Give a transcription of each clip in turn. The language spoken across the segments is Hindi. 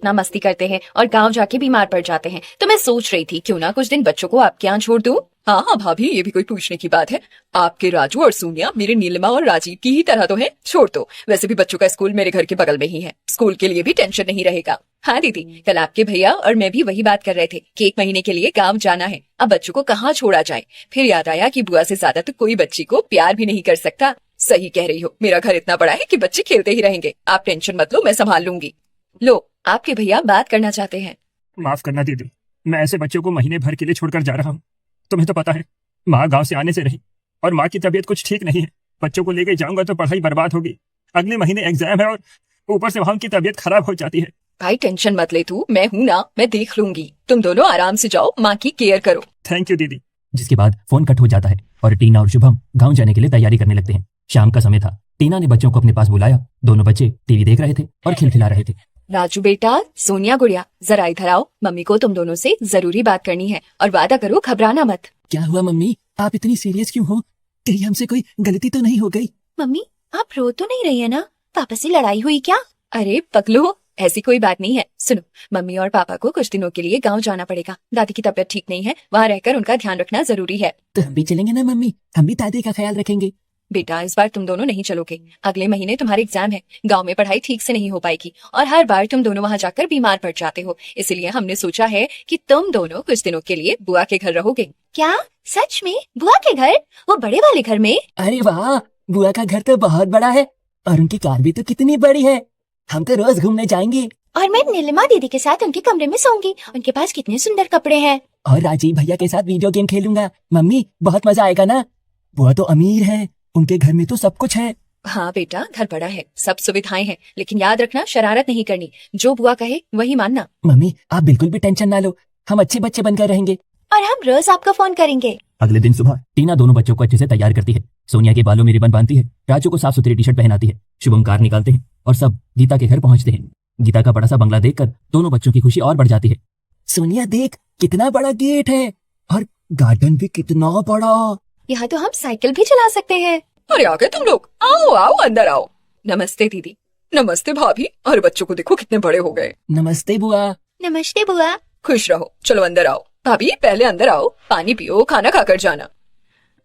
ना मस्ती करते हैं और गांव जाके बीमार पड़ जाते हैं। तो मैं सोच रही थी क्यों ना कुछ दिन बच्चों को आपके यहाँ छोड़ दूं। हाँ हाँ भाभी, ये भी कोई पूछने की बात है। आपके राजू और सोनिया मेरे नीलिमा और राजीव की ही तरह तो है। छोड़ दो, वैसे भी बच्चों का स्कूल मेरे घर के बगल में ही है, स्कूल के लिए भी टेंशन नहीं रहेगा। हाँ दीदी, कल आपके भैया और मैं भी वही बात कर रहे थे कि 1 महीने के लिए गाँव जाना है। अब बच्चों को कहाँ छोड़ा जाए। फिर याद आया कि बुआ से ज्यादा तो कोई बच्ची को प्यार भी नहीं कर सकता। सही कह रही हो, मेरा घर इतना बड़ा है कि बच्चे खेलते ही रहेंगे। आप टेंशन मत लो, मैं संभाल लूंगी। लो, आपके भैया बात करना चाहते हैं। माफ करना दीदी, मैं ऐसे बच्चों को महीने भर के लिए छोड़कर जा रहा हूँ। तुम्हें तो पता है, माँ गांव से आने से रही और माँ की तबीयत कुछ ठीक नहीं है। बच्चों को लेके जाऊंगा तो पढ़ाई बर्बाद होगी। अगले महीने एग्जाम है और ऊपर से वहां की तबीयत खराब हो जाती है। भाई टेंशन मत ले तू, मैं हूँ ना, मैं देख लूंगी। तुम दोनों आराम से जाओ, माँ की केयर करो। थैंक यू दीदी। जिसके बाद फोन कट हो जाता है और टीना और शुभम गांव जाने के लिए तैयारी करने लगते हैं। शाम का समय था। टीना ने बच्चों को अपने पास बुलाया। दोनों बच्चे टीवी देख रहे थे और खिलखिला रहे थे। राजू बेटा, सोनिया गुड़िया, जरा इधर आओ। मम्मी को तुम दोनों से जरूरी बात करनी है और वादा करो घबराना मत। क्या हुआ मम्मी, आप इतनी सीरियस क्यों हो? कहीं हमसे कोई गलती तो नहीं हो गई? मम्मी, आप रो तो नहीं रही है ना? पापा से लड़ाई हुई क्या? अरे पगलो, ऐसी कोई बात नहीं है। सुनो, मम्मी और पापा को कुछ दिनों के लिए गांव जाना पड़ेगा। दादी की तबीयत ठीक नहीं है, वहाँ रहकर उनका ध्यान रखना जरूरी है। तो हम भी चलेंगे ना मम्मी, हम भी दादी का ख्याल रखेंगे। बेटा, इस बार तुम दोनों नहीं चलोगे। अगले महीने तुम्हारे एग्जाम है। गांव में पढ़ाई ठीक से नहीं हो पाएगी और हर बार तुम दोनों वहाँ जाकर बीमार पड़ जाते हो। इसलिए हमने सोचा है कि तुम दोनों कुछ दिनों के लिए बुआ के घर रहोगे। क्या सच में? बुआ के घर? वो बड़े वाले घर में? अरे वाह, बुआ का घर तो बहुत बड़ा है और उनकी कार भी तो कितनी बड़ी है। हम तो रोज घूमने जाएंगे। और मैं नीलिमा दीदी के साथ उनके कमरे में सोऊंगी। उनके पास कितने सुंदर कपड़े हैं। और राजीव भैया के साथ वीडियो गेम खेलूंगा। मम्मी, बहुत मजा आएगा ना? बुआ तो अमीर है, उनके घर में तो सब कुछ है। हाँ बेटा, घर बड़ा है, सब सुविधाएं हैं, लेकिन याद रखना शरारत नहीं करनी। जो बुआ कहे वही मानना। मम्मी, आप बिल्कुल भी टेंशन ना लो, हम अच्छे बच्चे बनकर रहेंगे और हम रोज आपको फोन करेंगे। अगले दिन सुबह टीना दोनों बच्चों को अच्छे से तैयार करती है। सोनिया के बालों में रिबन बांधती है। राजू को साफ सुथरी टी शर्ट पहनाती है। शुभम कार निकालते हैं और सब गीता के घर पहुंचते हैं। गीता का बड़ा सा बंगला देखकर दोनों बच्चों की खुशी और बढ़ जाती है। सोनिया देख, कितना बड़ा गेट है और गार्डन भी कितना बड़ा। यहाँ तो हम साइकिल भी चला सकते हैं। अरे आ गए तुम लोग, आओ आओ अंदर आओ। नमस्ते दीदी। नमस्ते भाभी। और बच्चों को देखो कितने बड़े हो गए। नमस्ते बुआ। नमस्ते बुआ। खुश रहो, चलो अंदर आओ। भाभी पहले अंदर आओ, पानी पियो, खाना खाकर जाना।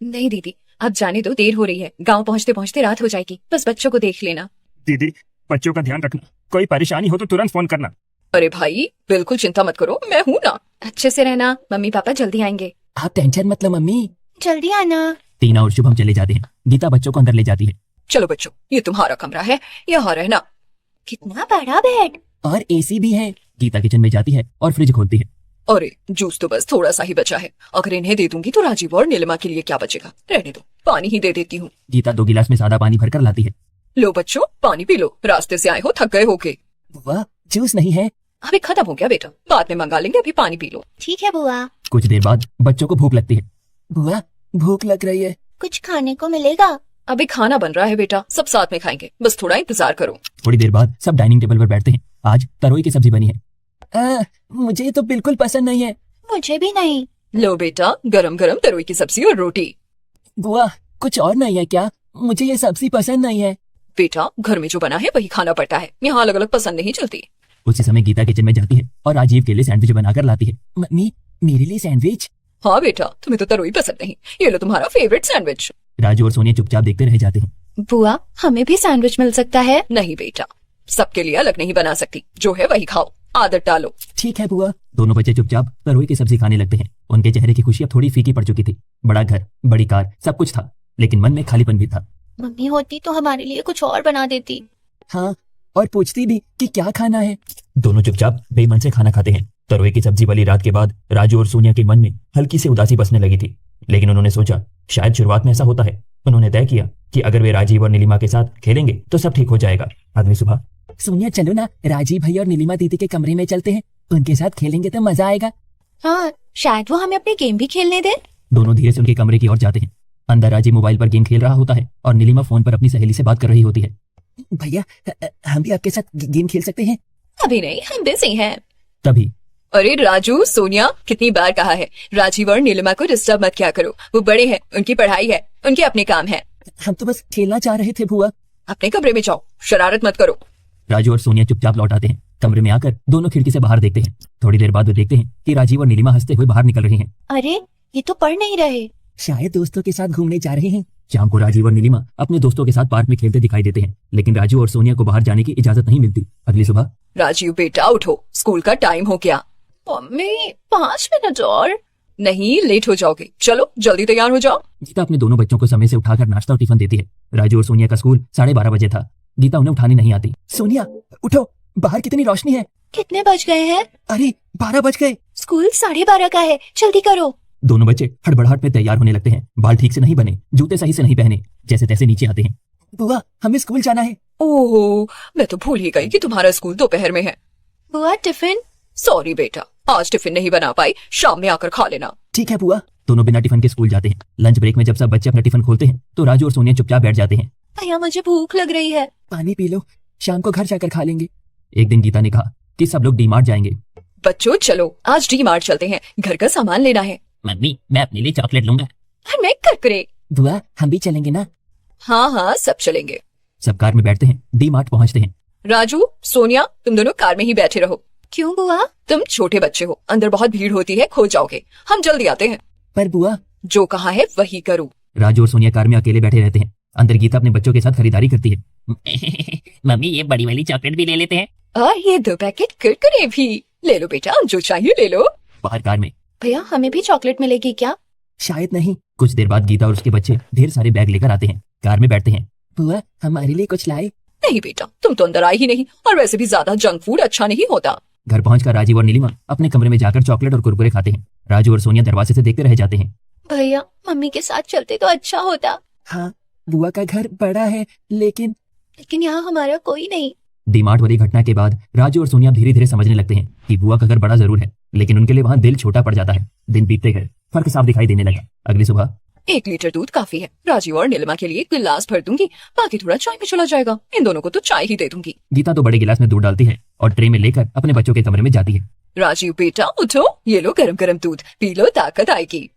नहीं दीदी, अब जाने दो, देर हो रही है। गांव पहुंचते पहुंचते रात हो जाएगी। बस बच्चों को देख लेना। दीदी, बच्चों का ध्यान रखना, कोई परेशानी हो तो तुरंत फोन करना। अरे भाई बिल्कुल चिंता मत करो, मैं हूँ ना। अच्छे से रहना, मम्मी पापा जल्दी आएंगे। आप टेंशन मत लो मम्मी। जल्दी आना। टीना और शुभम चले जाते हैं। गीता बच्चों को अंदर ले जाती है। चलो बच्चों, ये तुम्हारा कमरा है, यहाँ रहना। कितना बड़ा बेड और एसी भी है। गीता किचन में जाती है और फ्रिज खोलती है। अरे जूस तो बस थोड़ा सा ही बचा है, अगर इन्हें दे दूंगी तो राजीव और नीलिमा के लिए क्या बचेगा। रहने दो, पानी ही दे देती हूँ। गीता 2 गिलास में सादा पानी भरकर लाती है। लो बच्चों, पानी पी लो, रास्ते से आए हो, थक गए होगे। बुआ, जूस नहीं है? अभी खत्म हो गया बेटा, बाद में मंगा लेंगे, अभी पानी पी लो। ठीक है बुआ। कुछ देर बाद बच्चों को भूख लगती है। बुआ, भूख लग रही है, कुछ खाने को मिलेगा? अभी खाना बन रहा है बेटा, सब साथ में खाएंगे, बस थोड़ा इंतजार करो। थोड़ी देर बाद सब डाइनिंग टेबल पर बैठते हैं। आज तरोई की सब्जी बनी है। मुझे तो बिल्कुल पसंद नहीं है। मुझे भी नहीं। लो बेटा, गरम गरम तरोई की सब्जी और रोटी। बुआ, कुछ और नहीं है क्या? मुझे ये सब्जी पसंद नहीं है। बेटा, घर में जो बना है वही खाना पड़ता है, यहाँ अलग अलग पसंद नहीं चलती। उसी समय गीता किचन में जाती है और राजीव के लिए सैंडविच बनाकर लाती है। मम्मी, मेरे लिए सैंडविच? हाँ बेटा, तुम्हें तो तरोई पसंद नहीं, ये लो तुम्हारा फेवरेट सैंडविच। राजू और सोनिया चुपचाप देखते रह जाते हैं। बुआ, हमें भी सैंडविच मिल सकता है? नहीं बेटा, सबके लिए अलग नहीं बना सकती, जो है वही खाओ, आदत डालो। ठीक है बुआ। दोनों बच्चे चुपचाप तरोई की सब्जी खाने लगते हैं। उनके चेहरे की खुशी अब थोड़ी फीकी पड़ चुकी थी। बड़ा घर, बड़ी कार, सब कुछ था, लेकिन मन में खालीपन भी था। मम्मी होती तो हमारे लिए कुछ और बना देती। हाँ, और पूछती भी कि क्या खाना है। दोनों चुपचाप बेमन से खाना खाते हैं। तरोई की सब्जी वाली रात के बाद राजू और सोनिया के मन में हल्की सी उदासी बसने लगी थी, लेकिन उन्होंने सोचा शायद शुरुआत में ऐसा होता है। उन्होंने तय किया कि अगर वे राजीव और नीलिमा के साथ खेलेंगे तो सब ठीक हो जाएगा। अगली सुबह, सोनिया चलो ना, राजीव भैया और नीलिमा दीदी के कमरे में चलते हैं, उनके साथ खेलेंगे तो मजा आएगा। हाँ, शायद वो हमें अपने गेम भी खेलने दे। दोनों धीरे से उनके कमरे की ओर जाते हैं। अंदर राजीव मोबाइल पर गेम खेल रहा होता है और नीलिमा फोन पर अपनी सहेली से बात कर रही होती है। भैया, हम भी आपके साथ गेम खेल सकते हैं? अभी नहीं, हम बिजी हैं। तभी, अरे राजू, सोनिया, कितनी बार कहा है राजीव और नीलिमा को डिस्टर्ब मत किया करो, वो बड़े हैं, उनकी पढ़ाई है, उनके अपने काम है। हम तो बस खेलना चाह रहे थे बुआ। अपने कमरे में जाओ, शरारत मत करो। राजू और सोनिया चुपचाप लौट आते हैं। कमरे में आकर दोनों खिड़की से बाहर देखते हैं। थोड़ी देर बाद वो देखते हैं कि राजीव और नीलिमा हंसते हुए बाहर निकल रही हैं। अरे ये तो पढ़ नहीं रहे। शायद दोस्तों के साथ घूमने जा रहे हैं। शाम को राजीव और नीलिमा अपने दोस्तों के साथ पार्क में खेलते दिखाई देते हैं, लेकिन राजू और सोनिया को बाहर जाने की इजाजत नहीं मिलती। अगली सुबह राजीव बेटा उठो, स्कूल का टाइम हो गया। मम्मी 5 मिनट और। नहीं, लेट हो जाओगे, चलो जल्दी तैयार हो जाओ। गीता अपने दोनों बच्चों को समय से उठाकर नाश्ता और टिफिन देती है। राजू और सोनिया का स्कूल 12:30 बजे था। गीता उन्हें उठाने नहीं आती। सोनिया उठो, बाहर कितनी रोशनी है। कितने बज गए हैं? अरे 12 बज गए। स्कूल 12:30 का है, जल्दी करो। दोनों बच्चे हड़बड़ाहट में तैयार होने लगते हैं। बाल ठीक से नहीं बने, जूते सही से नहीं पहने, जैसे तैसे नीचे आते हैं। बुआ हमें स्कूल जाना है। ओह, मैं तो भूल ही गई कि तुम्हारा स्कूल दोपहर में है। बुआ टिफिन? सॉरी बेटा, आज टिफिन नहीं बना पाई, शाम में आकर खा लेना। ठीक है बुआ। दोनों बिना टिफिन के स्कूल जाते हैं। लंच ब्रेक में जब सब बच्चे अपना टिफिन खोलते हैं तो राजू और सोनिया चुपचाप बैठ जाते हैं। भैया मुझे भूख लग रही है। पानी पी लो, शाम को घर जाकर खा लेंगे। एक दिन गीता ने कहा कि सब लोग डी मार्ट जाएंगे। बच्चों चलो, आज डी मार्ट चलते हैं, घर का सामान लेना है। मम्मी मैं अपने लिए चॉकलेट लूंगा। और मैं कुरकुरे। बुआ हम भी चलेंगे ना? हाँ हाँ, सब चलेंगे। सब कार में बैठते हैं, डी मार्ट पहुंचते हैं। राजू, सोनिया, तुम दोनों कार में ही बैठे रहो। क्यों बुआ? तुम छोटे बच्चे हो, अंदर बहुत भीड़ होती है, खो जाओगे। हम जल्दी आते हैं। पर बुआ जो कहा है वही करो। राजू और सोनिया कार में अकेले बैठे रहते हैं। अंदर गीता अपने बच्चों के साथ खरीदारी करती है। मम्मी ये बड़ी वाली चॉकलेट भी ले लेते हैं। और ये 2 पैकेट कुरकुरे भी ले लो बेटा, जो चाहिए ले लो। बाहर कार में भैया हमें भी चॉकलेट मिलेगी क्या? शायद नहीं। कुछ देर बाद गीता और उसके बच्चे ढेर सारे बैग लेकर आते हैं। कार में बैठते हैं। बुआ हमारे लिए कुछ लाए? नहीं बेटा, तुम तो अंदर आए ही नहीं, और वैसे भी ज्यादा जंक फूड अच्छा नहीं होता। घर पहुंचकर राजीव और नीलिमा अपने कमरे में जाकर चॉकलेट और कुरकुरे खाते हैं। राजू और सोनिया दरवाजे से देखते रह जाते हैं। भैया मम्मी के साथ चलते तो अच्छा होता। हाँ बुआ का घर बड़ा है, लेकिन यहाँ हमारा कोई नहीं। डीमार्ट वाली घटना के बाद राजू और सोनिया धीरे धीरे समझने लगते हैं कि बुआ का घर बड़ा जरूर है, लेकिन उनके लिए वहाँ दिल छोटा पड़ जाता है। दिन बीतते गए, फर्क साफ दिखाई देने लगा। अगली सुबह 1 लीटर दूध काफी है। राजीव और नीलिमा के लिए एक गिलास भर दूंगी, बाकी थोड़ा चाय में चला जाएगा। इन दोनों को तो चाय ही दे दूंगी। गीता तो बड़े गिलास में दूध डालती है और ट्रे में लेकर अपने बच्चों के कमरे में जाती है। राजीव बेटा उठो, ये लो गरम गरम दूध, पी लो, ताकत आएगी।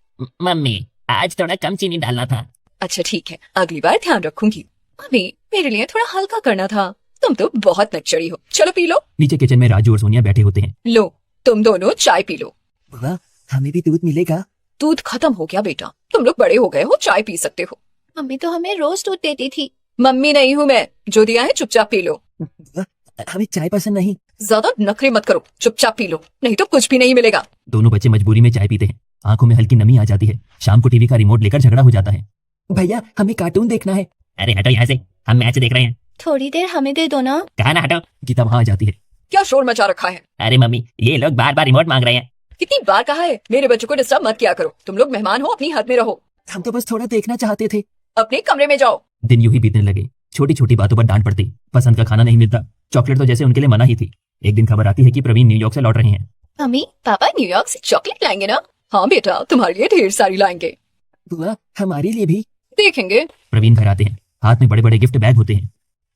मम्मी आज थोड़ा कम चीनी डालना था। अच्छा ठीक है, अगली बार ध्यान रखूंगी। अभी मेरे लिए थोड़ा हल्का करना था। तुम तो बहुत नकचड़ी हो, चलो पी लो। नीचे किचन में राजू और सोनिया बैठे होते हैं। लो तुम दोनों चाय पी लो। बुआ हमें भी दूध मिलेगा? दूध खत्म हो गया बेटा, तुम लोग बड़े हो गए हो, चाय पी सकते हो। मम्मी तो हमें रोज दूध देती थी। मम्मी नहीं हूँ मैं, जो दिया है चुपचाप पी लो। बुआ हमें चाय पसंद नहीं। ज्यादा नखरे मत करो, चुपचाप पी लो, नहीं तो कुछ भी नहीं मिलेगा। दोनों बच्चे मजबूरी में चाय पीते हैं। आंखों में हल्की नमी आ जाती है। शाम को टीवी का रिमोट लेकर झगड़ा हो जाता है। भैया हमें कार्टून देखना है। अरे हटो यहाँ से, हम मैच देख रहे हैं। थोड़ी देर हमें दे दो ना। कहा ना हटो। गीता वहाँ आ जाती है। क्या शोर मचा रखा है? अरे मम्मी ये लोग बार बार रिमोट मांग रहे हैं। कितनी बार कहा है मेरे बच्चों को डिस्टर्ब मत किया करो। तुम लोग मेहमान हो, अपनी हद में रहो। हम तो बस थोड़ा देखना चाहते थे। अपने कमरे में जाओ। दिन यूं ही बीतने लगे। छोटी छोटी बातों पर डांट पड़ती। पसंद का खाना नहीं मिलता। चॉकलेट तो जैसे उनके लिए मना ही थी। एक दिन खबर आती है कि प्रवीण न्यूयॉर्क से लौट रहे हैं। मम्मी पापा न्यूयॉर्क से चॉकलेट लाएंगे ना? हाँ बेटा, तुम्हारे लिए ढेर सारी लाएंगे। बुआ हमारे लिए भी? देखेंगे। प्रवीण घर आते हैं। हाथ में बड़े बड़े गिफ्ट बैग होते हैं।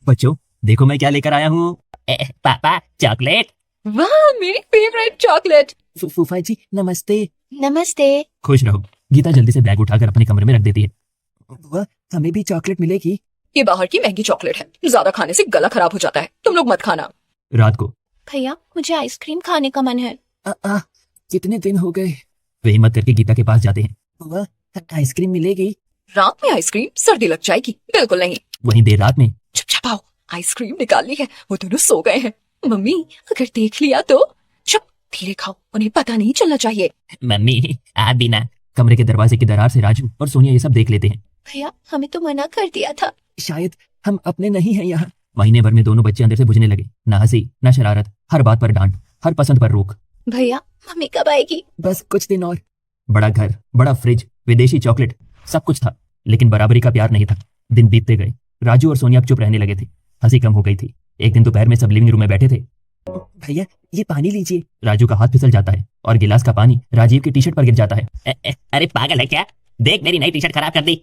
बच्चों देखो मैं क्या लेकर आया हूँ। पापा चॉकलेट। वाह मेरी फेवरेट चॉकलेट। फूफा जी नमस्ते। नमस्ते। खुश रहो। गीता जल्दी से बैग उठाकर अपने कमरे में रख देती है। बुआ हमें भी चॉकलेट मिलेगी? ये बाहर की महंगी चॉकलेट है, ज्यादा खाने से गला खराब हो जाता है, तुम लोग मत खाना। रात को भैया मुझे आइसक्रीम खाने का मन है। कितने दिन हो गए। वे हिम्मत करके गीता के पास जाते हैं। बुआ आइसक्रीम मिलेगी? रात में आइसक्रीम? सर्दी लग जाएगी। बिल्कुल नहीं। वहीं देर रात में चुपचाप आओ, आइसक्रीम निकालनी है। वो दोनों सो गए हैं। मम्मी अगर देख लिया तो? चुप, धीरे खाओ, उन्हें पता नहीं चलना चाहिए। मम्मी आप भी ना। कमरे के दरवाजे की दरार से राजू और सोनिया ये सब देख लेते हैं। भैया हमें तो मना कर दिया था। शायद हम अपने नहीं हैं यहाँ। महीने भर में दोनों बच्चे अंदर से बुझने लगे। ना हंसी ना शरारत, हर बात पर डांट, हर पसंद पर रोक। भैया मम्मी कब आएगी? बस कुछ दिन और। बड़ा घर, बड़ा फ्रिज, विदेशी चॉकलेट, सब कुछ था, लेकिन बराबरी का प्यार नहीं था। दिन बीतते गए। राजू और सोनिया अब चुप रहने लगे थे। हंसी कम हो गई थी। एक दिन दोपहर में सब लिविंग रूम में बैठे थे। भैया ये पानी लीजिए। राजू का हाथ फिसल जाता है और गिलास का पानी राजीव की टी शर्ट पर गिर जाता है। अरे पागल है क्या? देख मेरी नई टी शर्ट खराब कर दी।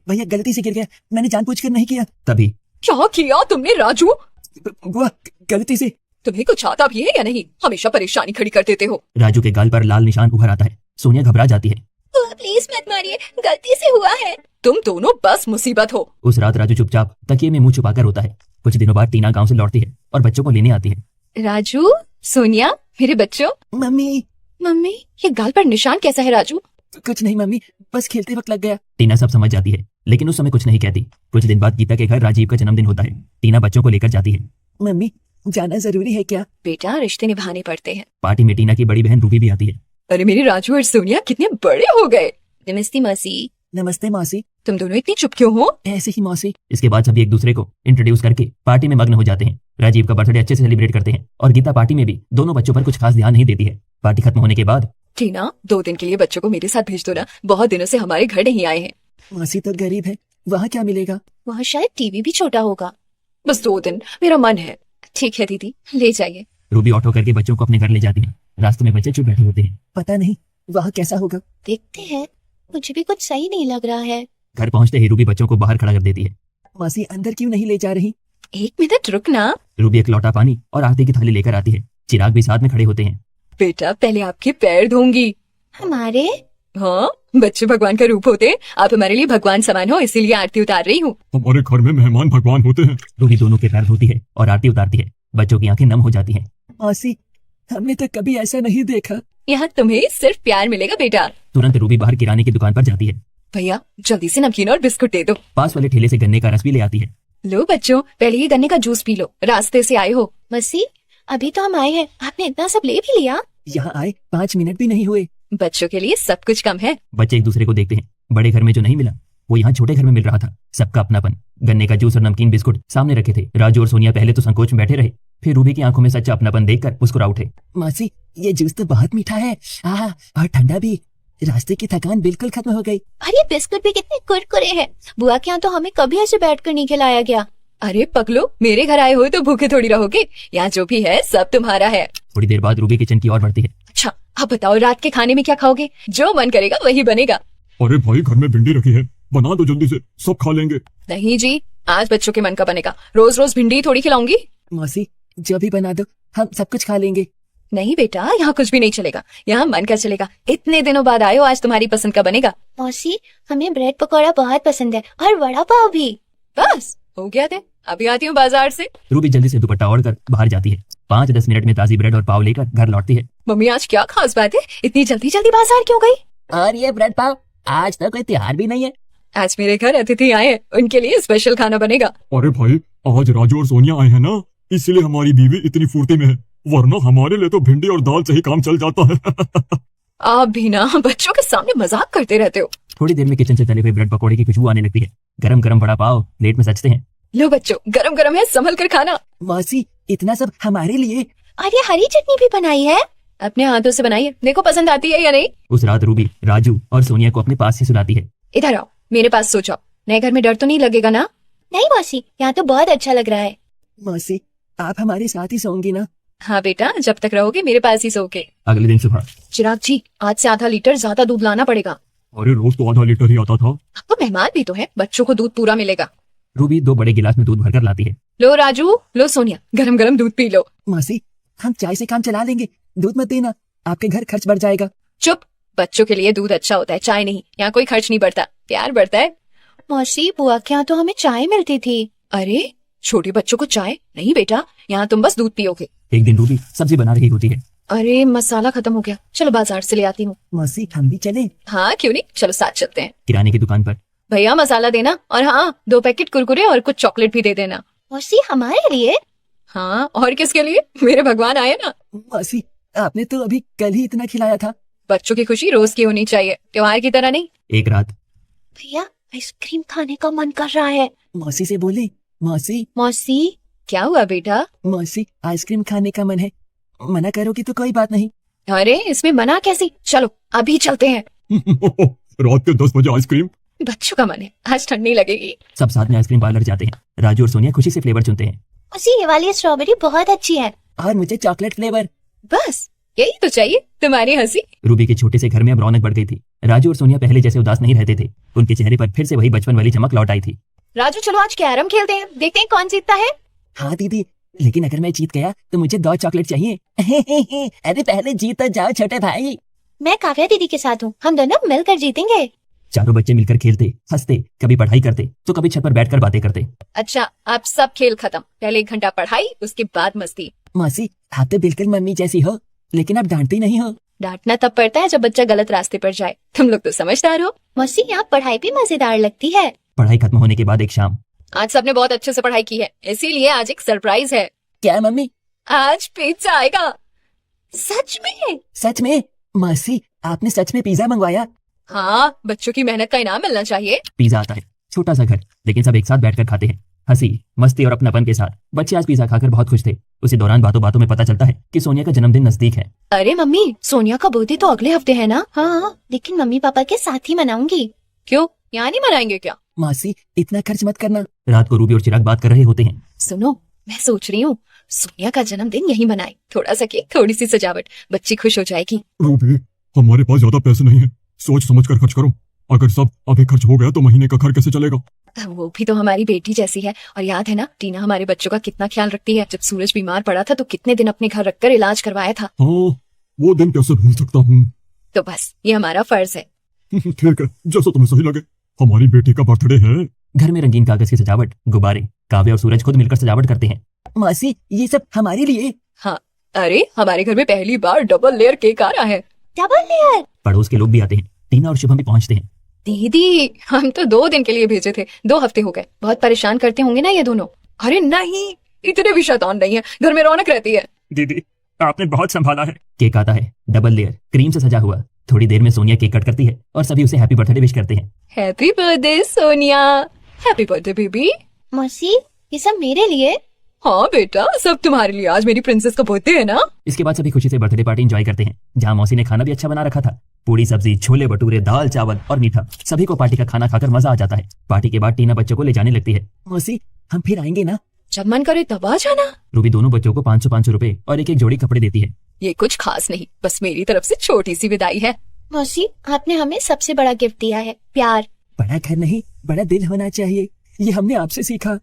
भैया गलती से गिर गया, मैंने जानबूझकर नहीं किया। तभी क्या किया तुमने राजू? बुआ गलती से। तुम्हें कुछ आता भी है या नहीं? हमेशा परेशानी खड़ी कर देते हो। राजू के गाल पर लाल निशान उभर आता है। सोनिया घबरा जाती है। प्लीज मत मारिए, गलती से हुआ है। तुम दोनों बस मुसीबत हो। उस रात राजू चुपचाप तकिए में मुंह छुपाकर रोता है। कुछ दिनों बाद टीना गांव से लौटती है और बच्चों को लेने आती है। राजू, सोनिया, मेरे बच्चों। मम्मी। मम्मी, ये गाल पर निशान कैसा है राजू? कुछ नहीं मम्मी, बस खेलते वक्त लग गया। टीना सब समझ जाती है, लेकिन उस समय कुछ नहीं कहती। कुछ दिन बाद गीता के घर राजीव का जन्मदिन होता है। टीना बच्चों को लेकर जाती है। मम्मी, जाना जरूरी है क्या? बेटा, रिश्ते निभाने पड़ते हैं। पार्टी में टीना की बड़ी बहन रूबी भी आती है। अरे मेरे राजू और सोनिया कितने बड़े हो गए। नमस्ते मौसी। नमस्ते मौसी। तुम दोनों इतनी चुप क्यों हो? ऐसे ही मौसी। इसके बाद सभी एक दूसरे को इंट्रोड्यूस करके पार्टी में मग्न हो जाते हैं। राजीव का बर्थडे अच्छे से सेलिब्रेट करते हैं और गीता पार्टी में भी दोनों बच्चों पर कुछ खास ध्यान नहीं देती है। पार्टी खत्म होने के बाद टीना, 2 दिन के लिए बच्चों को मेरे साथ भेज दो ना, बहुत दिनों से हमारे घर नहीं आए हैं। मौसी तो गरीब है, वहाँ क्या मिलेगा? वहाँ शायद टीवी भी छोटा होगा। बस 2 दिन, मेरा मन है। ठीक है दीदी, ले जाइए। रूबी ऑटो करके बच्चों को अपने घर ले जाती है। रास्ते में बच्चे चुप बैठे होते हैं। पता नहीं वहाँ कैसा होगा। देखते हैं, मुझे भी कुछ सही नहीं लग रहा है। घर पहुंचते ही रूबी बच्चों को बाहर खड़ा कर देती है। मौसी अंदर क्यों नहीं ले जा रही? 1 मिनट रुकना। रूबी एक लोटा पानी और आरती की थाली लेकर आती है। चिराग भी साथ में खड़े होते हैं। बेटा, पहले आपके पैर धोऊंगी। हमारे? हाँ, बच्चे भगवान का रूप होते हैं। आप हमारे लिए भगवान समान हो, इसीलिए आरती उतार रही हूँ। हमारे घर में मेहमान भगवान होते हैं। रूबी दोनों के पैर धोती है और आरती उतारती है। बच्चों की आंखें नम हो जाती हैं। मौसी, हमने तो कभी ऐसा नहीं देखा। यहाँ तुम्हें सिर्फ प्यार मिलेगा बेटा। तुरंत रूबी बाहर किराने की दुकान पर जाती है। भैया, जल्दी से नमकीन और बिस्कुट दे दो। पास वाले ठेले से गन्ने का रस भी ले आती है। लो बच्चों, पहले ये गन्ने का जूस पी लो, रास्ते से आए हो। मसी, अभी तो हम आए हैं, आपने इतना सब ले भी लिया? यहाँ आए 5 मिनट भी नहीं हुए। बच्चों के लिए सब कुछ कम है। बच्चे एक दूसरे को देखते हैं। बड़े घर में जो नहीं मिला वो यहाँ छोटे घर में मिल रहा था। सबका अपनापन। गन्ने का जूस और नमकीन बिस्कुट सामने रखे थे। राजू और सोनिया पहले तो संकोच में बैठे रहे, फिर रूबी की आंखों में सच्चा अपनापन देखकर मुस्कुरा उठे। मौसी, ये जूस तो बहुत मीठा है। और ठंडा भी। रास्ते की थकान बिल्कुल खत्म हो गई। अरे बिस्कुट भी कितने कुरकुरे हैं। बुआ के यहाँ तो हमें कभी ऐसे बैठकर नहीं खिलाया गया। अरे पगलो, मेरे घर आए हो तो भूखे थोड़ी रहोगे। यहाँ जो भी है सब तुम्हारा है। थोड़ी देर बाद रूबी किचन की ओर बढ़ती है। अच्छा, अब बताओ रात के खाने में क्या खाओगे? जो मन करेगा वही बनेगा। अरे भाई, घर में भिंडी रखी है, बना दो जल्दी से, सब खा लेंगे। नहीं जी, आज बच्चों के मन का बनेगा। रोज रोज भिंडी थोड़ी खिलाऊंगी। मौसी, जो भी बना दो, हम सब कुछ खा लेंगे। नहीं बेटा, यहाँ कुछ भी नहीं चलेगा, यहाँ मन का चलेगा। इतने दिनों बाद आए हो, आज तुम्हारी पसंद का बनेगा। मौसी, हमें ब्रेड पकौड़ा बहुत पसंद है और वड़ा पाव भी। बस हो गया थे, अभी आती हूँ बाजार से। रूबी जल्दी से दुपट्टा ओढ़कर बाहर जाती है। 5-10 मिनट में ताजी ब्रेड और पाव लेकर घर लौटती है। मम्मी, आज क्या खास बात है? इतनी जल्दी जल्दी बाजार क्यों गई? और ये ब्रेड पाव, आज तो कोई त्योहार भी नहीं है। आज मेरे घर अतिथि आए हैं, उनके लिए स्पेशल खाना बनेगा। अरे भाई, आज राजू और सोनिया आए हैं ना, इसलिए हमारी बीवी इतनी फुर्ती में है, वरना हमारे लिए तो भिंडी और दाल से ही काम चल जाता है। आप भी ना बच्चों के सामने मजाक करते रहते हो। थोड़ी देर में किचन से तले हुए ब्रेड पकौड़े की खुशबू आने लगती है। गरम गरम बड़ा पाव प्लेट में सजते हैं। लो बच्चों, गरम गरम है, संभल कर खाना। मौसी, इतना सब हमारे लिए? और ये हरी चटनी भी बनाई है। अपने हाथों से बनाइए, देखो पसंद आती है या नहीं। उस रात रूबी राजू और सोनिया को अपने पास ही सुलाती है। इधर आओ, मेरे पास सो जाओ। नए घर में डर तो नहीं लगेगा ना? नहीं मौसी, यहाँ तो बहुत अच्छा लग रहा है। मौसी, आप हमारे साथ ही सोओगी ना? हाँ बेटा, जब तक रहोगे मेरे पास ही सोओगे। अगले दिन सुबह चिराग जी, आज से आधा लीटर ज्यादा दूध लाना पड़ेगा। अरे रोज तो आधा लीटर ही आता था। आपको मेहमान भी तो है, बच्चों को दूध पूरा मिलेगा। रूबी 2 बड़े गिलास में दूध भरकर लाती है। लो राजू, लो सोनिया, गरम गरम दूध पी लो। मौसी, हम चाय से काम चला लेंगे, दूध मत देना, आपके घर खर्च बढ़ जाएगा। चुप, बच्चों के लिए दूध अच्छा होता है, चाय नहीं। यहाँ कोई खर्च नहीं बढ़ता, प्यार बढ़ता है। मौसी, बुआ के यहाँ तो हमें चाय मिलती थी। अरे, छोटे बच्चों को चाय नहीं बेटा, यहाँ तुम बस दूध पियोगे। एक दिन रूबी सब्जी बना रही होती है। अरे, मसाला खत्म हो गया, चलो बाजार से ले आती हूँ। मौसी, हम भी चलें? हाँ क्यों नहीं, चलो साथ चलते हैं। किराने की दुकान पर भैया मसाला देना, और हाँ 2 पैकेट कुरकुरे और कुछ चॉकलेट भी दे देना। मौसी, हमारे लिए? हाँ, और किसके लिए? मेरे भगवान आए ना। मौसी, आपने तो अभी कल ही इतना खिलाया था। बच्चों की खुशी रोज की होनी चाहिए, त्योहार की तरह नहीं। एक रात भैया, आइसक्रीम खाने का मन कर रहा है। मौसी से बोले, मौसी। मौसी, क्या हुआ बेटा? मौसी, आइसक्रीम खाने का मन है, मना करोगी तो कोई बात नहीं। अरे, इसमें मना कैसी, चलो अभी चलते हैं। रात के 10 बजे आइसक्रीम? बच्चों का मन है, आज ठंड नहीं लगेगी। सब साथ में आइसक्रीम पार्लर जाते हैं। राजू और सोनिया खुशी से फ्लेवर चुनते हैं। मौसी, ये वाली स्ट्रॉबेरी बहुत अच्छी है। और मुझे चॉकलेट फ्लेवर। बस यही तो चाहिए, तुम्हारी हंसी। रूबी के छोटे से घर में अब रौनक बढ़ गई थी। राजू और सोनिया पहले जैसे उदास नहीं रहते थे। उनके चेहरे पर फिर से वही बचपन वाली चमक लौट आई थी। राजू, चलो आज कैरम खेलते हैं, देखते हैं कौन जीतता है। हाँ दीदी, लेकिन अगर मैं जीत गया तो मुझे 2 चॉकलेट चाहिए। अरे पहले जीत तो जाओ छोटे भाई। मैं काव्या दीदी के साथ हूँ, हम दोनों मिलकर जीतेंगे। चारों बच्चे मिलकर खेलते, हंसते, कभी पढ़ाई करते तो कभी छत पर बैठकर बातें करते। अच्छा, अब सब खेल खत्म, पहले 1 घंटा पढ़ाई, उसके बाद मस्ती। मौसी आप तो बिल्कुल मम्मी जैसी हो, लेकिन आप डांटती नहीं हो। डांटना तब पड़ता है जब बच्चा गलत रास्ते पर जाए। तुम लोग तो समझदार हो। मौसी, यहाँ पढ़ाई भी मजेदार लगती है। पढ़ाई खत्म होने के बाद एक शाम आज सबने बहुत अच्छे से पढ़ाई की है, इसीलिए आज एक सरप्राइज है। क्या मम्मी? आज पिज्जा आएगा। सच में? सच में? मौसी आपने सच में पिज्जा मंगवाया? हाँ, बच्चों की मेहनत का इनाम मिलना चाहिए। पिज्जा आता है, छोटा सा घर, लेकिन सब एक साथ बैठकर खाते हैं, हंसी मस्ती और अपनापन के साथ। बच्चे आज पिज्जा खाकर बहुत खुश थे। उसी दौरान बातों बातों में पता चलता है कि सोनिया का जन्मदिन नजदीक है। अरे मम्मी, सोनिया का बर्थडे तो अगले हफ्ते है ना? हाँ, लेकिन मम्मी पापा के साथ ही मनाऊंगी। क्यों, यहाँ नहीं मनाएंगे क्या? मौसी इतना खर्च मत करना। रात को रूबी और चिराग बात कर रहे होते हैं। सुनो, मैं सोच रही हूँ सोनिया का जन्मदिन यही मनाए। थोड़ा सा केक, थोड़ी सी सजावट, बच्ची खुश हो जाएगी। रूबी, हमारे पास ज्यादा पैसे नहीं है, सोच समझ कर खर्च करो। अगर सब अभी खर्च हो गया तो महीने का घर कैसे चलेगा? वो भी तो हमारी बेटी जैसी है। और याद है ना, टीना हमारे बच्चों का कितना ख्याल रखती है। जब सूरज बीमार पड़ा था तो कितने दिन अपने घर रखकर इलाज करवाया था। हाँ, वो दिन कैसे भूल सकता हूँ। तो बस ये हमारा फर्ज है। ठीक है, जैसा तुम्हें सही लगे। हमारी बेटी का बर्थडे है। घर में रंगीन कागज की सजावट, गुब्बारे, काव्य और सूरज खुद मिलकर सजावट करते हैं। मौसी ये सब हमारे लिए? हाँ, अरे हमारे घर में पहली बार डबल लेयर केक आ रहा है। Double layer? पड़ोस के लोग भी आते हैं। टीना और शुभम भी पहुंचते हैं। दीदी, हम तो 2 दिन के लिए भेजे थे, 2 हफ्ते हो गए। बहुत परेशान करते होंगे ना ये दोनों? अरे नहीं, इतने भी शैतान नहीं है, घर में रौनक रहती है। दीदी आपने बहुत संभाला है। केक आता है, डबल लेयर, क्रीम से सजा हुआ। थोड़ी देर में सोनिया केक कट करती है और सभी उसे हैप्पी बर्थडे विश करते हैं। Happy birthday Sonia. Happy birthday baby. मौसी ये सब मेरे लिए? हाँ बेटा, सब तुम्हारे लिए। आज मेरी प्रिंसेस का बर्थडे है ना। इसके बाद सभी खुशी से बर्थडे पार्टी एंजॉय करते हैं, जहाँ मौसी ने खाना भी अच्छा बना रखा था। पूरी सब्जी, छोले भटूरे, दाल चावल और मीठा। सभी को पार्टी का खाना खाकर मजा आ जाता है। पार्टी के बाद टीना बच्चों को ले जाने लगती है। मौसी हम फिर आएंगे ना? जब मन करे तब आ जाना। रूबी दोनों बच्चों को 500 रुपए और एक एक जोड़ी कपड़े देती है। ये कुछ खास नहीं, बस मेरी तरफ से छोटी सी विदाई है। मौसी आपने हमें सबसे बड़ा गिफ्ट दिया है, प्यार। बड़ा घर नहीं, बड़ा दिल होना चाहिए, ये हमने आपसे सीखा।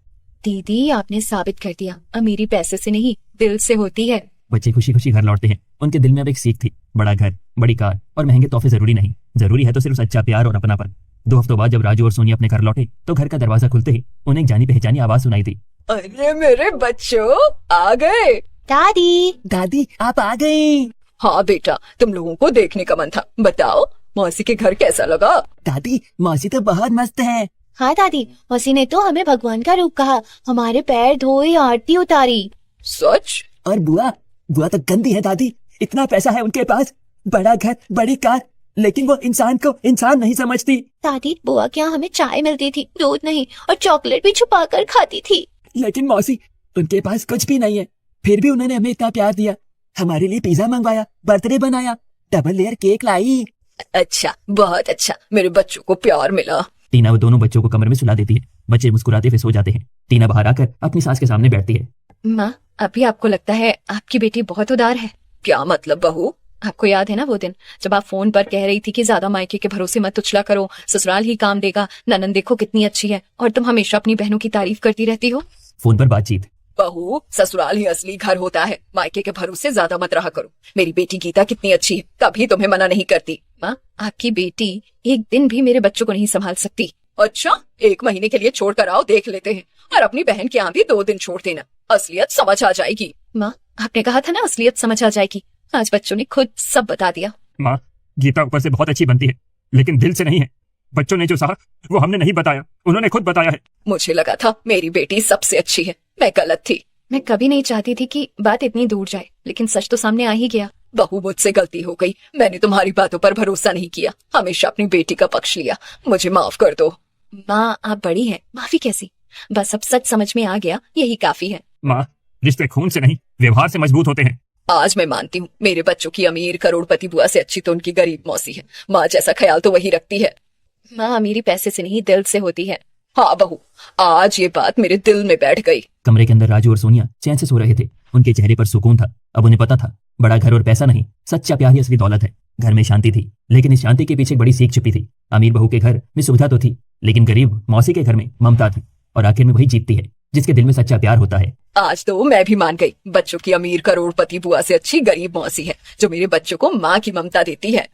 दीदी, आपने साबित कर दिया, अमीरी पैसे से नहीं दिल से होती है। बच्चे खुशी खुशी घर लौटते हैं। उनके दिल में अब एक सीख थी, बड़ा घर, बड़ी कार और महंगे तोहफे जरूरी नहीं, जरूरी है तो सिर्फ सच्चा प्यार और अपनापन। 2 हफ्तों बाद जब राजू और सोनिया अपने घर लौटे तो घर का दरवाजा खुलते ही उन्हें एक जानी पहचानी आवाज सुनाई थी। अरे मेरे बच्चों, आ गए। दादी। दादी आप आ गई। हाँ बेटा, तुम लोगों को देखने का मन था। बताओ मौसी के घर कैसा लगा? दादी मौसी तो बहुत मस्त है। हाँ दादी, मौसी ने तो हमें भगवान का रूप कहा, हमारे पैर धोए, आरती उतारी। सच? और बुआ, बुआ तो गंदी है दादी। इतना पैसा है उनके पास, बड़ा घर, बड़ी कार, लेकिन वो इंसान को इंसान नहीं समझती। दादी, बुआ के यहाँ हमें चाय मिलती थी, दूध नहीं, और चॉकलेट भी छुपा कर खाती थी। लेकिन मौसी, उनके पास कुछ भी नहीं है, फिर भी उन्होंने हमें इतना प्यार दिया। हमारे लिए पिज्जा मंगवाया, बर्थडे बनाया, डबल लेयर केक लाई। अच्छा, बहुत अच्छा, मेरे बच्चों को प्यार मिला। टीना वो दोनों बच्चों को कमरे में सुला देती है। बच्चे मुस्कुराते हुए सो जाते हैं। टीना बाहर आकर अपनी सास के सामने बैठती है। माँ, अभी आपको लगता है आपकी बेटी बहुत उदार है? क्या मतलब बहू? आपको याद है ना वो दिन जब आप फोन पर कह रही थी कि ज्यादा मायके के भरोसे मत उछला करो, ससुराल ही काम देगा, ननद देखो कितनी अच्छी है, और तुम हमेशा अपनी बहनों की तारीफ करती रहती हो। फोन पर बातचीत। बहू, ससुराल ही असली घर होता है, मायके के भरोसे ज्यादा मत रहा करो। मेरी बेटी गीता कितनी अच्छी है, कभी तुम्हें मना नहीं करती। माँ, आपकी बेटी एक दिन भी मेरे बच्चों को नहीं संभाल सकती। अच्छा, 1 महीने के लिए छोड़ कर आओ, देख लेते हैं। और अपनी बहन के यहाँ भी 2 दिन छोड़ देना, असलियत समझ आ जाएगी। माँ, आपने कहा था ना असलियत समझ आ जाएगी, आज बच्चों ने खुद सब बता दिया। माँ, गीता ऊपर से बहुत अच्छी बनती है, लेकिन दिल से नहीं है। बच्चों ने जो सहा वो हमने नहीं बताया, उन्होंने खुद बताया है। मुझे लगा था मेरी बेटी सबसे अच्छी है, मैं गलत थी। मैं कभी नहीं चाहती थी कि बात इतनी दूर जाए, लेकिन सच तो सामने आ ही गया। बहू, मुझसे गलती हो गई, मैंने तुम्हारी बातों पर भरोसा नहीं किया, हमेशा अपनी बेटी का पक्ष लिया, मुझे माफ कर दो। माँ, आप बड़ी हैं, माफी कैसी? बस अब सच समझ में आ गया, यही काफी है। माँ, रिश्ते खून से नहीं व्यवहार से मजबूत होते हैं। आज मैं मानती हूँ मेरे बच्चों की अमीर करोड़पति बुआ से अच्छी तो उनकी गरीब मौसी है। माँ जैसा ख्याल तो वही रखती है। माँ, अमीरी पैसे से नहीं दिल से होती है। हाँ बहू, आज ये बात मेरे दिल में बैठ गई। कमरे के अंदर राजू और सोनिया चैन से सो रहे थे। उनके चेहरे पर सुकून था। अब उन्हें पता था, बड़ा घर और पैसा नहीं, सच्चा प्यार ही असली दौलत है। घर में शांति थी, लेकिन इस शांति के पीछे एक बड़ी सीख छुपी थी। अमीर बहू के घर में सुविधा तो थी, लेकिन गरीब मौसी के घर में ममता थी। और आखिर में वही जीतती है जिसके दिल में सच्चा प्यार होता है। आज तो मैं भी मान गई, बच्चों की अमीर करोड़पति बुआ से अच्छी गरीब मौसी है, जो मेरे बच्चों को माँ की ममता देती है।